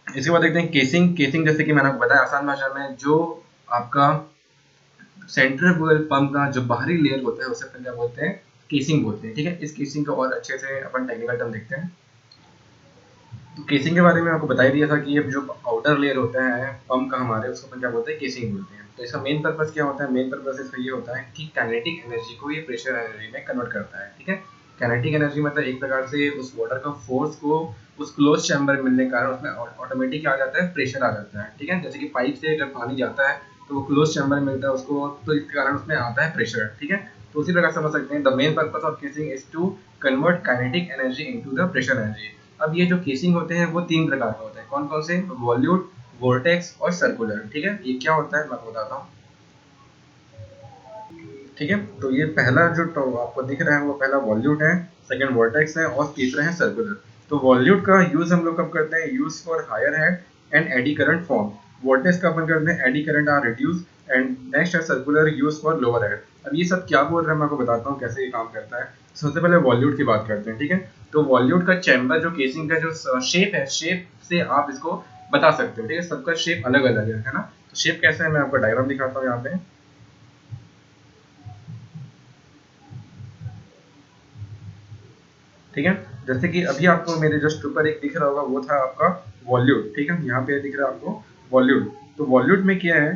इसके बाद देखते हैं केसिंग। केसिंग जैसे कि मैंने आपको बताया आसान भाषा में, जो आपका सेंट्रीफ्यूगल पंप का जो बाहरी लेयर होता है उसे अपन क्या बोलते हैं, केसिंग बोलते हैं, ठीक है। इस केसिंग को और अच्छे से अपन टेक्निकल टर्म देखते हैं। तो केसिंग के बारे में आपको बता ही दिया था कि ये जो आउटर लेयर होता है पंप का हमारे, उसको अपन क्या बोलते हैं, केसिंग बोलते हैं। तो इसका मेन पर्पस क्या होता है, मेन पर्पस इसका ये होता है कि काइनेटिक एनर्जी को ये प्रेशर एनर्जी में कन्वर्ट करता है, ठीक है। काइनेटिक एनर्जी मतलब एक प्रकार से उस वाटर का फोर्स को उस क्लोज चैम्बर मिलने के कारण उसमें ऑटोमेटिक आ जाता है, प्रेशर आ जाता है, ठीक है। जैसे कि पाइप से अगर पानी जाता है तो वो क्लोज चैम्बर मिलता है उसको, तो इसके कारण उसमें आता है प्रेशर, ठीक है। तो उसी प्रकार समझ सकते हैं, the main purpose of casing is to convert kinetic energy into the pressure energy. अब ये जो केसिंग होते हैं वो तीन प्रकार के होते हैं, कौन कौन से, वॉल्यूट, वोर्टेक्स और सर्कुलर, ठीक है। ये क्या होता है मैं आपको बताता हूँ, ठीक है। तो ये पहला जो आपको दिख रहा है वो पहला वॉल्यूट है, सेकंड वोर्टेक्स है और तीसरा है सर्कुलर। तो वॉल्यूट का यूज हम लोग कब करते हैं, use for higher head and eddy current form. Vortex का अपन करते हैं eddy current are reduce, and next है circular, use for lower head. अब ये सब क्या बोल रहा है मैं आपको बताता हूँ कैसे ये काम करता है। सबसे पहले वॉल्यूट की बात करते हैं, ठीक है। तो वॉल्यूट का चैम्बर जो केसिंग का जो शेप है, शेप से आप इसको बता सकते हो, ठीक है। सबका शेप अलग अलग है ना। तो शेप कैसा है मैं आपको डायग्राम दिखाता हूँ यहाँ पे, ठीक है। जैसे कि अभी आपको मेरे जस्ट ऊपर एक दिख रहा होगा, वो था आपका वॉल्यूट, ठीक है। यहाँ पे दिख रहा है आपको वॉल्यूट। तो वॉल्यूट में क्या है,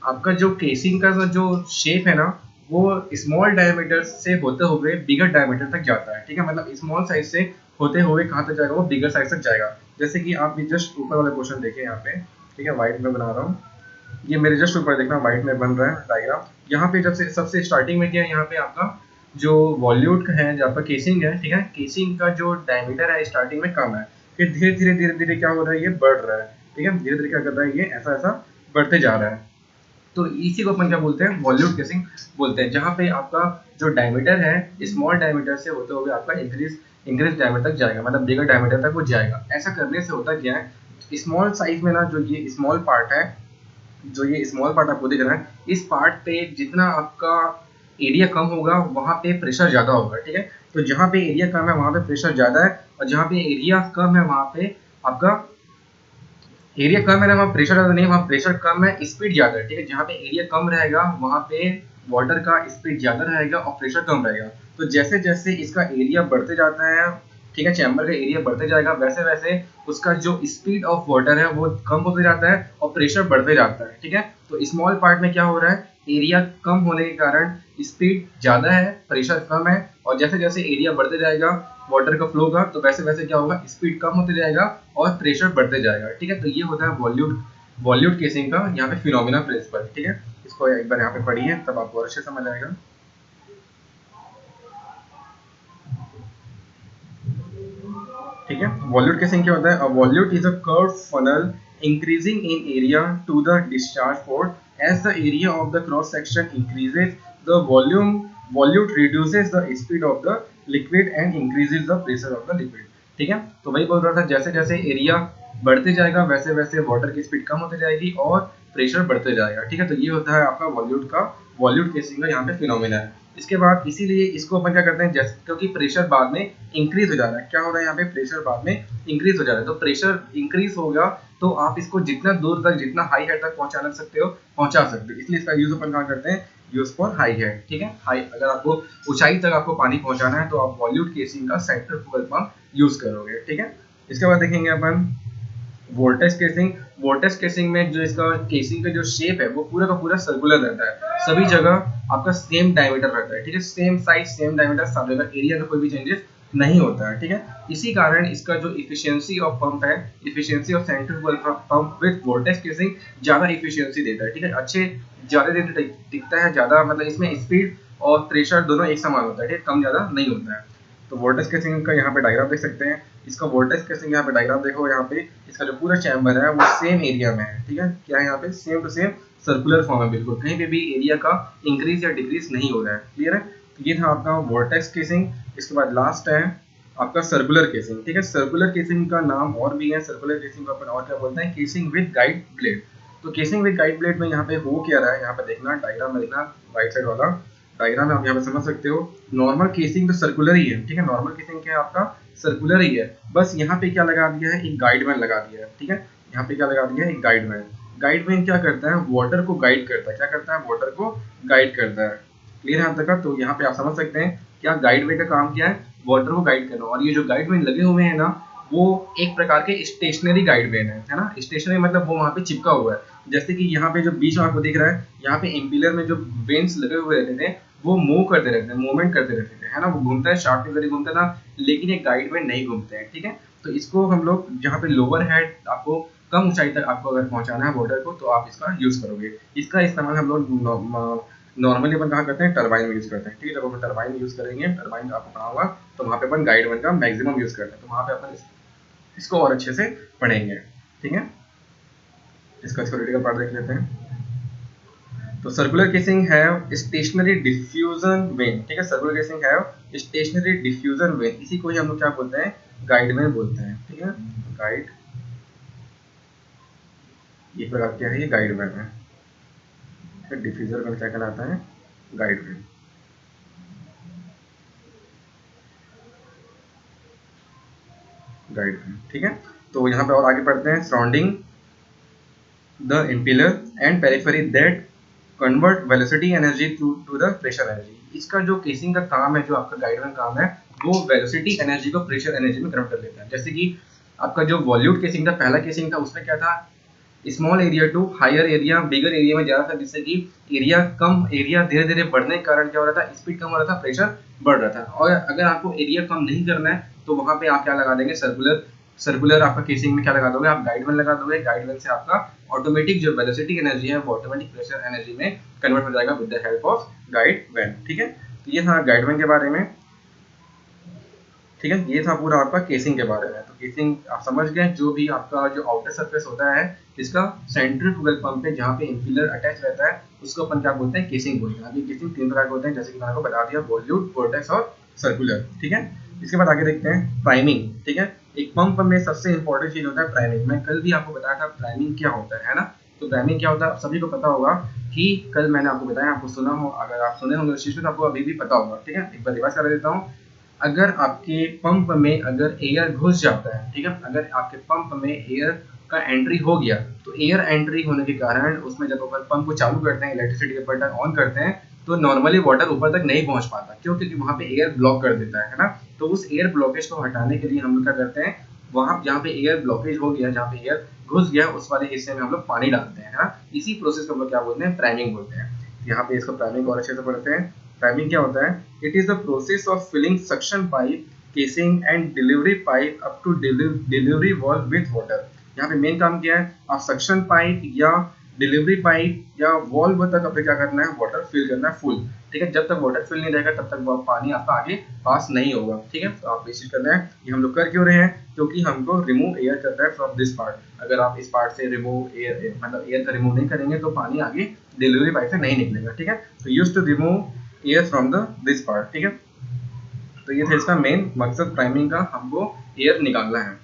आपका जो केसिंग का जो शेप है ना, वो स्मॉल डायमीटर से होते हुए बिगर डायमीटर तक जाता है, ठीक है। मतलब स्मॉल साइज से होते हुए कहाँ तक जाएगा, वो बिगर साइज तक जाएगा। जैसे कि आप भी जस्ट ऊपर वाला क्वेश्चन देखें यहाँ पे, ठीक है, व्हाइट में बना रहा हूँ, ये मेरे जस्ट ऊपर देखना व्हाइट में बन रहा है डायग्राम। यहाँ पे जब से सबसे स्टार्टिंग में क्या है, यहाँ पे आपका जो वॉल्यूट है, जो आपका केसिंग है, ठीक है, केसिंग का जो डायमीटर है स्टार्टिंग में कम है, फिर धीरे धीरे धीरे धीरे क्या हो रहा है, ये बढ़ रहा है, ठीक है, धीरे धीरे क्या कर रहा है, ये ऐसा ऐसा बढ़ते जा रहा है। तो इसी को अपन क्या बोलते हैं, वॉल्यूट केसिंग बोलते हैं, जहाँ पे आपका जो डायमीटर है स्मॉल डायमीटर से होते हुए आपका इंक्रीज इंक्रीज डायमीटर तक जाएगा, मतलब बिगर डायमीटर तक वो जाएगा। ऐसा करने से होता क्या है, स्मॉल साइज में ना जो ये स्मॉल पार्ट है, जो ये स्मॉल पार्ट आपको दिख रहा है, इस पार्ट पे जितना आपका एरिया कम होगा वहां पे प्रेशर ज्यादा होगा, ठीक है। तो जहां पे एरिया कम है वहां पे प्रेशर ज्यादा है, और जहां पे एरिया कम है वहां पे आपका एरिया कम है ना, वहाँ प्रेशर ज्यादा नहीं, वहाँ प्रेशर कम है, स्पीड ज्यादा है, ठीक है। जहाँ पे एरिया कम रहेगा वहां पे वाटर का स्पीड ज्यादा रहेगा और प्रेशर कम रहेगा। तो जैसे जैसे इसका एरिया बढ़ते जाता है, ठीक है, चैम्बर का एरिया बढ़ते जाएगा, वैसे वैसे उसका जो स्पीड ऑफ वाटर है वो कम होते जाता है और प्रेशर बढ़ते जाता है, ठीक है। तो स्मॉल पार्ट में क्या हो रहा है, एरिया कम होने के कारण स्पीड ज्यादा है, प्रेशर कम है, और जैसे जैसे एरिया बढ़ते जाएगा वाटर का फ्लो का, तो वैसे वैसे क्या होगा, स्पीड कम होते जाएगा और प्रेशर बढ़ते जाएगा, ठीक है। तो ये होता है वॉल्यूट केसिंग का यहाँ पे फिनोमिना प्रिंसिपल, ठीक है। इसको एक बार यहाँ पे पढ़िए तब आपको और अच्छे समझ आएगा, ठीक है। वॉल्यूट केसिंग क्या होता है, volute is a curve funnel increasing in area to the discharge port, as the area of the cross section increases the volume, volute reduces the speed of the liquid and increases the pressure of the liquid, ठीक है। तो वही बोल रहा था, जैसे जैसे area बढ़ते जाएगा वैसे वैसे वाटर की स्पीड कम होती जाएगी और प्रेशर बढ़ते जाएगा, ठीक है। तो ये होता है आपका वॉल्यूट केसिंग का यहाँ पे फिनोमिना है। इसके बाद इसीलिए इसको अपन क्या करते हैं, जैसे क्योंकि प्रेशर बाद में इंक्रीज हो जा रहा है, क्या हो रहा है यहाँ पे, प्रेशर बाद में इंक्रीज हो जा रहा है, तो प्रेशर इंक्रीज होगा तो आप इसको जितना दूर तक, जितना हाई हेड तक पहुंचा सकते हो पहुंचा सकते हो, इसलिए इसका यूज अपन कहाँ करते हैं, यूज फॉर हाई हेड, ठीक है। हाई अगर आपको ऊंचाई तक आपको पानी पहुंचाना है तो आप वॉल्यूट केसिंग का सेंट्रीफ्यूगल पंप यूज करोगे, ठीक है। इसके बाद देखेंगे अपन वोल्टेज केसिंग। वोल्टेज केसिंग में जो इसका केसिंग का जो शेप है वो पूरा का पूरा सर्कुलर रहता है, सभी जगह आपका सेम डायमीटर रहता है, ठीक है, सेम साइज सेम डायमीटर सब जगह, एरिया में कोई भी चेंजेस नहीं होता है, ठीक है। इसी कारण इसका जो इफिशियंसी ऑफ पंप है, efficiency of centrifugal pump with voltage casing ज्यादा इफिशियंसी देता है, ठीक है, अच्छे ज्यादा देर टिकता है, ज्यादा मतलब इसमें स्पीड और प्रेशर दोनों एक समान होता है, ठीक है, कम ज्यादा नहीं होता है। तो वोर्टेक्स केसिंग का यहाँ पे डायग्राम देख सकते हैं। इसका वोर्टेक्स केसिंग यहाँ पे डायग्राम देखो, यहाँ पे इसका जो पूरा चैम्बर है वो सेम एरिया में है, ठीक है। क्या है यहाँ पे same to same circular form है, बिल्कुल कहीं पे भी एरिया का इंक्रीज या डिक्रीज नहीं हो रहा है। क्लियर है। तो ये था आपका वोर्टेक्स केसिंग। इसके बाद लास्ट है आपका सर्कुलर केसिंग, ठीक है। सर्कुलर केसिंग का नाम और भी है, सर्कुलर केसिंग को अपन और क्या बोलते हैं, केसिंग विद गाइड ब्लेड। तो केसिंग विद गाइड ब्लेड में यहाँ पे हो क्या रहा है, यहाँ पे देखना डायग्राम में, देखना राइट साइड वाला डायग्राम में आप यहाँ पे समझ सकते हो। नॉर्मल केसिंग तो सर्कुलर ही है, ठीक है। नॉर्मल केसिंग क्या है आपका, सर्कुलर ही है। बस यहाँ पे क्या लगा दिया है, एक गाइडमैन लगा दिया है, ठीक है। यहाँ पे क्या लगा दिया है, एक गाइडमैन। गाइडमैन क्या करता है, वाटर को गाइड करता है। क्या करता है, वाटर को गाइड करता है। क्लियर है यहाँ तक का। तो यहाँ पे आप समझ सकते हैं क्या गाइडवे का काम क्या है, वाटर को गाइड करना। और ये जो गाइडवेन लगे हुए हैं ना, वो एक प्रकार के स्टेशनरी गाइडवेन है ना। स्टेशनरी मतलब वो वहाँ पे चिपका हुआ है। जैसे कि यहाँ पे जो बीच में आपको दिख रहा है, यहाँ पे इम्पिलर में जो वेन्स लगे हुए रहते थे वो मूव करते रहते हैं, मूवमेंट करते रहते थे, है ना। वो घूमता है, शाफ्ट के जरिए घूमता था, लेकिन ये गाइडवेन नहीं घूमते हैं, ठीक है। तो इसको हम लोग जहाँ पे लोअर हेड आपको कम ऊंचाई तक आपको अगर पहुंचाना है वाटर को, तो आप इसका यूज करोगे। इसका इस्तेमाल हम लोग नॉर्मली अपन कहाँ करते हैं, टरबाइन में यूज करते हैं, ठीक है। जब अपन टरबाइन यूज करेंगे, टरबाइन आपको पढ़ा होगा, तो वहाँ पे अपन गाइडवेन का मैक्सिमम यूज करते हैं। तो वहाँ पे अपन इसको और अच्छे से पढ़ेंगे, ठीक है। इसका थ्योरेटिकल पार्ट देख लेते हैं। तो सर्कुलर केसिंग है स्टेशनरी डिफ्यूजन वेन, ठीक है। सर्कुलर केसिंग है स्टेशनरी डिफ्यूजन वेन, इसी को ही हम लोग क्या बोलते हैं, गाइडवेन बोलते हैं, ठीक है। गाइड, ये प्रकार क्या है, ये गाइडवेन है। डिफ्यूजर वेन क्या कहलाता है, गाइडवेन। गाइडवेन, ठीक है। तो यहाँ पे और आगे पढ़ते हैं, surrounding the impeller and periphery that convert velocity energy to the pressure energy. इसका जो केसिंग का काम है, जो आपका गाइडवेन काम है, वो वेलोसिटी एनर्जी को प्रेशर एनर्जी में कन्वर्ट कर लेता है। जैसे कि आपका जो वॉल्यूट केसिंग था, पहला केसिंग था, उसमें क्या था, small area to higher area, bigger area में जा रहा था, जिससे कि एरिया धीरे धीरे बढ़ने के कारण क्या हो रहा था, स्पीड कम हो रहा था, प्रेशर बढ़ रहा था। और अगर आपको एरिया कम नहीं करना है, तो वहां पे आप क्या लगा देंगे, सर्कुलर आपका केसिंग में क्या लगा दोगे, आप गाइडवेन लगा दोगे। गाइडवेन से आपका ऑटोमेटिक जो वेलोसिटी एनर्जी है वो ऑटोमेटिक प्रेशर एनर्जी में कन्वर्ट हो जाएगा विद द हेल्प ऑफ गाइडवेन, ठीक है। तो ये था गाइडवेन के बारे में, ठीक है। ये था पूरा आपका केसिंग के बारे में। तो केसिंग आप समझ गए, जो भी आपका जो आउटर सरफेस होता है इसका सेंट्रीफ्यूगल पंप पे, जहाँ पे इम्पिलर अटैच रहता है, उसको अपन क्या बोलते हैं, केसिंग बोलते हैं। अभी केसिंग तीन प्रकार के होते हैं, जैसे कि मैंने आपको बता दिया, वॉल्यूट, वोर्टेक्स और सर्कुलर, ठीक है। इसके बाद आगे देखते हैं प्राइमिंग, ठीक है। एक पंप में सबसे इंपॉर्टेंट चीज होता है प्राइमिंग। मैं कल भी आपको बताया था प्राइमिंग क्या होता है ना। तो प्राइमिंग क्या होता है, सभी को पता होगा कि कल मैंने आपको बताया, आपको सुना हो, अगर आप सुने होंगे उस चीज को, तो आपको अभी भी पता होगा, ठीक है। एक बार रिवाइज कर देता हूँ। अगर आपके पंप में अगर एयर घुस जाता है, ठीक है, अगर आपके पंप में एयर का एंट्री हो गया, तो एयर एंट्री होने के कारण उसमें जब अपन पंप को चालू करते हैं, इलेक्ट्रिसिटी का बटन ऑन करते हैं, तो नॉर्मली वाटर ऊपर तक नहीं पहुंच पाता। क्यों, क्योंकि वहां पे एयर ब्लॉक कर देता है ना। तो उस एयर ब्लॉकेज को हटाने के लिए हम लोग क्या करते हैं, वहां जहाँ पे एयर ब्लॉकेज हो गया, जहाँ पे एयर घुस गया, उस वाले हिस्से में हम लोग पानी डालते हैं, है ना। इसी प्रोसेस को हम लोग क्या बोलते हैं, प्राइमिंग बोलते हैं। यहाँ पे इसको प्राइमिंग और अच्छे से पढ़ते हैं। प्राइमिंग क्या होता है, it is the process of filling suction pipe, casing and delivery pipe up to delivery valve with water. यहाँ पे मेन काम क्या है, आप सक्शन पाइप या डिलीवरी पाइप या वॉल्व तक अपने क्या करना है, वाटर फिल करना है फुल, ठीक है। जब तक वाटर फिल नहीं रहेगा, तब तक वो पानी आपका आगे पास नहीं होगा, ठीक है। तो आप ये चीज करना है। ये हम लोग कर क्यों रहे हैं, क्योंकि हमको रिमूव एयर करना है फ्रॉम दिस पार्ट। अगर आप इस पार्ट से रिमूव एयर, मतलब एयर का रिमूव नहीं करेंगे, तो पानी आगे डिलीवरी पाइप से नहीं निकलेगा, ठीक है। तो use to remove air from the this part, ठीक है। तो ये था इसका मेन मकसद प्राइमिंग का, हमको एयर निकालना है,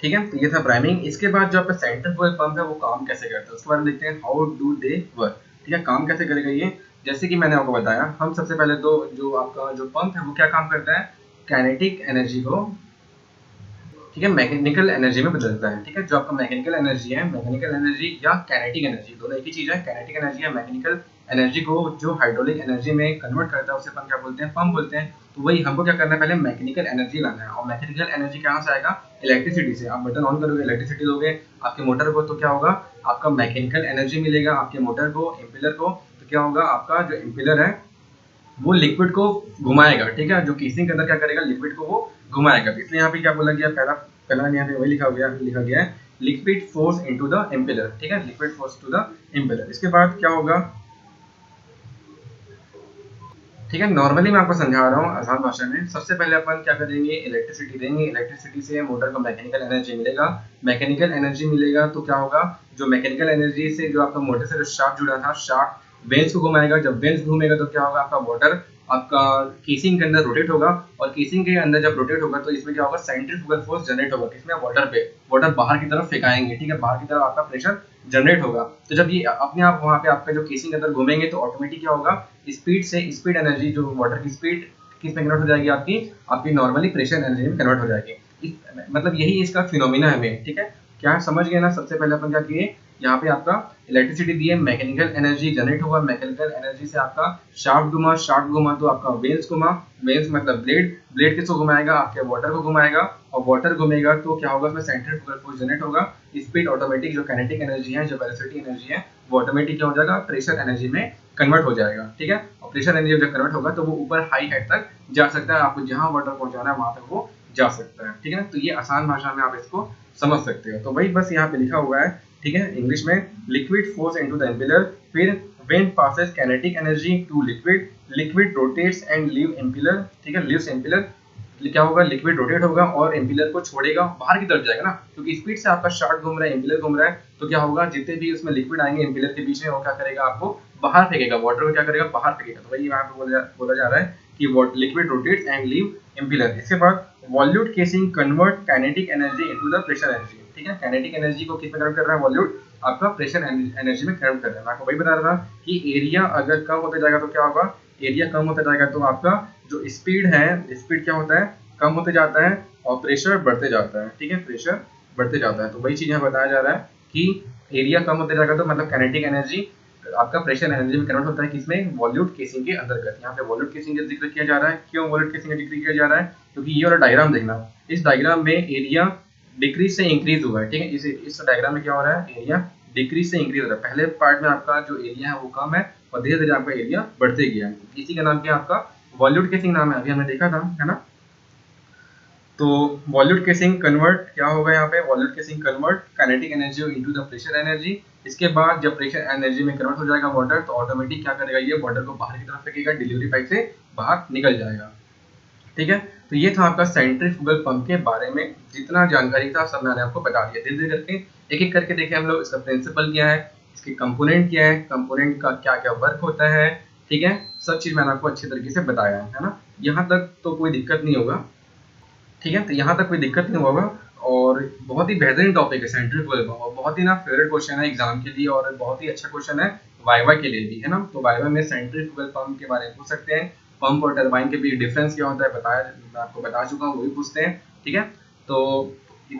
ठीक है। तो ये था प्राइमिंग। इसके बाद जो आपका सेंट्रीफ्यूगल पंप है वो काम कैसे करता है, उसके बारे में देखते हैं, हाउ डू दे वर्क, ठीक है। काम कैसे करेगा ये, जैसे कि मैंने आपको बताया, हम सबसे पहले तो जो आपका जो पंप है वो क्या काम करता है, काइनेटिक एनर्जी को, ठीक है, मैकेनिकल एनर्जी में बदलता है, ठीक है। जो आपका मैकेनिकल एनर्जी है, मैकेनिकल एनर्जी या काइनेटिक एनर्जी, दोनों एक ही चीज है। काइनेटिक एनर्जी या मैकेनिकल एनर्जी को जो हाइड्रोलिक एनर्जी में कन्वर्ट करता है, उसे अपन क्या बोलते हैं, पंप बोलते हैं। तो वही हमको क्या करना है, पहले मैकेनिकल एनर्जी लाना है। और मैकेनिकल एनर्जी कहाँ से आएगा, इलेक्ट्रिसिटी से। आप बटन ऑन करोगे, इलेक्ट्रिसिटी दोगे आपके मोटर को, तो क्या होगा, आपका मैकेनिकल एनर्जी मिलेगा आपके मोटर को, इम्पिलर को। तो क्या होगा, आपका जो इम्पिलर है वो लिक्विड को घुमाएगा, ठीक है। जो केसिंग के अंदर क्या करेगा, लिक्विड को वो घुमाएगा। इसलिए यहाँ पे क्या बोला गया, पहला यहाँ पे वही लिखा गया है, liquid force into the impeller, ठीक है, liquid force to the impeller. इसके बाद क्या होगा, ठीक है, नॉर्मली मैं आपको समझा रहा हूँ आसान भाषा में। सबसे पहले अपन क्या करेंगे, इलेक्ट्रिसिटी देंगे, इलेक्ट्रिसिटी से मोटर को मैकेनिकल एनर्जी मिलेगा, मैकेनिकल एनर्जी मिलेगा तो क्या होगा, जो मैकेनिकल एनर्जी से जो आपका मोटर से जो शाफ्ट जुड़ा था, शाफ्ट वेन्स को घुमाएगा, जब वेन्स घूमेगा तो क्या होगा, आपका वाटर आपका केसिंग के अंदर रोटेट होगा, और केसिंग के अंदर जब रोटेट होगा तो इसमें क्या होगा, सेंट्रीफ्यूगल फोर्स जनरेट होगा, किसमें, वाटर पे, वाटर बाहर की तरफ फेंकाएंगे, ठीक है, बाहर की तरफ आपका प्रेशर जनरेट होगा। तो जब ये अपने आप वहाँ पे आपका जो केसिंग के अंदर घूमेंगे तो ऑटोमेटिक क्या होगा, स्पीड से स्पीड एनर्जी, जो वाटर की स्पीड किस में कन्वर्ट हो जाएगी, आपकी आपकी नॉर्मली प्रेशर एनर्जी में कन्वर्ट हो जाएगी। मतलब यही इसका फिनोमिना है मेन, ठीक है। क्या समझ गए ना। सबसे पहले अपन क्या किए, यहाँ पे आपका इलेक्ट्रिसिटी दी है, मैकेनिकल एनर्जी जनरेट होगा, मैकेनिकल एनर्जी से आपका शाफ्ट घुमा, शाफ्ट घुमा तो आपका वेन्स घुमा, वेन्स मतलब ब्लेड, ब्लेड किसको घुमाएगा, आपके वाटर को घुमाएगा, और वाटर घूमेगा तो क्या होगा, उसमें सेंट्रीफ्यूगल फोर्स जनरेट होगा, स्पीड ऑटोमेटिक, जो काइनेटिक एनर्जी है, जो वेलोसिटी एनर्जी है, वो ऑटोमेटिक क्या हो जाएगा, प्रेशर एनर्जी में कन्वर्ट हो जाएगा, ठीक है। और प्रेशर एनर्जी जब कन्वर्ट होगा तो वो ऊपर हाई हाइट तक जा सकता है, आपको जहां वाटर पहुंचाना है वहां तक वो जा सकता है, ठीक है। तो ये आसान भाषा में आप इसको समझ सकते हो। तो वही बस यहाँ पे लिखा हुआ है, ठीक है, इंग्लिश में, liquid force into the impeller, फिर when passes kinetic energy to liquid, liquid rotates and leave impeller, ठीक है, लीव्स इम्पेलर, क्या होगा, लिक्विड रोटेट होगा और इम्पेलर को छोड़ेगा, बाहर की तरफ जाएगा ना, क्योंकि स्पीड से आपका शाफ्ट घूम रहा है, इम्पेलर घूम रहा है, तो क्या होगा, जितने भी उसमें लिक्विड आएंगे इम्पेलर के बीच में, वो क्या करेगा, आपको बाहर फेंकेगा, वाटर को क्या करेगा, बाहर फेंकेगा। तो वही यहाँ पे बोला जा रहा है कि liquid rotates and leave impeller. इसके बाद वॉल्यूट casing convert kinetic energy into the pressure energy, ठीक है, काइनेटिक एनर्जी को किस में कन्वर्ट कर रहा है, वॉल्यूट आपका प्रेशर एनर्जी में कन्वर्ट कर रहा है। मैं आपको वही बता रहा था कि एरिया अगर कम होता जाएगा तो क्या होगा, एरिया कम होता जाएगा तो आपका जो स्पीड है, स्पीड क्या होता है, कम होते जाता है, और प्रेशर बढ़ते जाता है, ठीक है, प्रेशर बढ़ते जाता है। तो वही चीज यहाँ बताया जा रहा है कि एरिया कम होते जाएगा तो मतलब काइनेटिक एनर्जी आपका प्रेशर एनर्जी में कन्वर्ट होता है, किसमें, वॉल्यूट केसिंग के अंतर्गत। यहाँ पे वॉल्यूट केसिंग का जिक्र किया जा रहा है। क्यों वॉल्यूट केसिंग का जिक्र किया जा रहा है, क्योंकि ये वाला डायग्राम देखना, इस डायग्राम में एरिया डिक्रीज से इंक्रीज हुआ है, ठीक है, इस डायग्राम में क्या हो रहा है, एरिया डिक्रीज से इंक्रीज हो रहा है। पहले पार्ट में आपका जो एरिया है वो कम है और धीरे धीरे आपका एरिया बढ़ते गया है, इसी का नाम क्या, आपका वॉल्यूट केसिंग नाम है, अभी हमने देखा था, है ना। तो वॉल्यूट केसिंग कन्वर्ट क्या होगा, यहाँ पे वॉल्यूट casing convert kinetic energy into the pressure energy. इसके बाद जब प्रेशर एनर्जी में कन्वर्ट हो जाएगा वाटर, तो ऑटोमेटिक क्या करेगा, ये वाटर को बाहर की तरफ फेंकेगा, डिलीवरी पाइप से बाहर निकल जाएगा, ठीक है। तो ये था आपका सेंट्रीफ्यूगल पंप के बारे में, जितना जानकारी था सब मैंने आपको बता दिया। धीरे धीरे करके एक एक करके देखें हम लोग, इसका प्रिंसिपल क्या है, इसके कंपोनेंट क्या है, कंपोनेंट का क्या क्या वर्क होता है, ठीक है, सब चीज मैंने आपको अच्छे तरीके से बताया है ना। यहाँ तक तो कोई दिक्कत नहीं होगा, ठीक है, तो यहाँ तक कोई दिक्कत नहीं होगा। और बहुत ही बेहतरीन टॉपिक है सेंट्रीफ्यूगल पंप, और बहुत ही ना फेवरेट क्वेश्चन है एग्जाम के लिए, और बहुत ही अच्छा क्वेश्चन है वाइवा के लिए भी, है ना। तो वाइवा में सेंट्रीफ्यूगल पंप के बारे में पूछ सकते हैं, पंप और टरबाइन के बीच डिफरेंस क्या होता है बताया, मैं आपको बता चुका हूँ, वो भी पूछते हैं, ठीक है। तो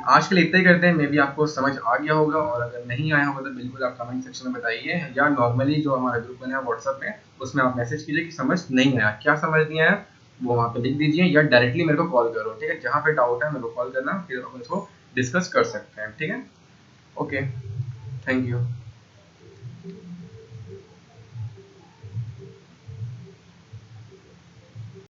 आज के लिए इतना ही करते हैं, मे भी आपको समझ आ गया होगा, और अगर नहीं आया होगा तो बिल्कुल आप कमेंट सेक्शन में बताइए, या नॉर्मली जो हमारा ग्रुप बना है व्हाट्सएप में, उसमें आप मैसेज कीजिए कि समझ नहीं आया, क्या समझ नहीं आया वो वहाँ पे लिख दीजिए, या डायरेक्टली मेरे को कॉल करो, ठीक है, जहाँ पे डाउट है मेरे को कॉल करना, फिर अपन इसको डिस्कस कर सकते हैं, ठीक है। Okay, thank you.